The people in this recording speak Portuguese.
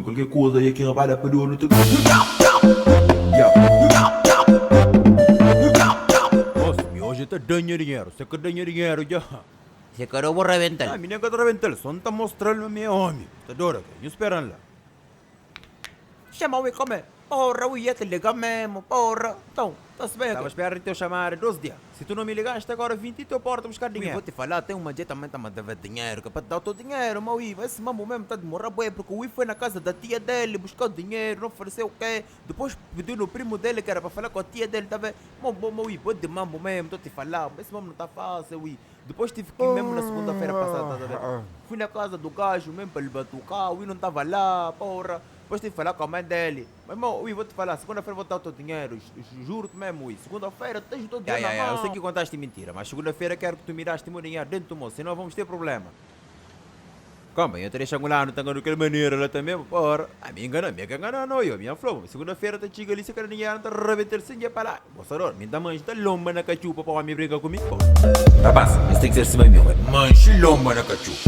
qualquer coisa aí que não vai dar para o outro. Nossa, mi hoje tá dando dinheiro, você quer dar dinheiro já? Se quer vou reventar. Ah, minha gata reventar, só não tá mostrando a minha homem. Tá dura, que eu esperando lá. Chama o como? Porra, o ia te ligar mesmo, porra. Então, tá-se bem Tava aqui. esperando te eu chamar 12 dias. Se tu não me ligaste agora 20, tu porta buscar Eu dinheiro. vou te falar, tem uma gente também tá me devendo dinheiro, que é para te dar o teu dinheiro, meu Ivo. Esse mambo mesmo tá de morrer bué, porque o Ivo foi na casa da tia dele, buscou dinheiro, não ofereceu o quê. Depois pediu no primo dele, que era para falar com a tia dele, tá vendo? Meu Ivo, é de mambo mesmo, tô te falando. Esse mambo não tá fácil, Ivo. Depois tive que ir mesmo na segunda-feira passada, tá vendo? Fui na casa do gajo mesmo para ele batucar, o Ivo não tava lá, porra. Depois tive que falar com a mãe dele. Mas, irmão, Ui, vou te falar, segunda-feira vou dar o teu dinheiro. Juro-te mesmo, Ui. Segunda-feira tens o teu dinheiro na mão. Eu sei que contaste mentira, mas segunda-feira quero que tu miraste meu dinheiro dentro do moço, senão vamos ter problema. Como? Eu te deixo lá, não tenho daquela maneira lá também, porra. A minha engana, não, eu, minha flor. Segunda-feira tá chega ali, se quer dinheiro, não tá rebentar sem dinheiro para lá. Moçador, me dá mancha, tá lomba na cachupa para me brincar comigo. Rapaz, mas tem que ser assim mesmo, mancha lomba na cachupa.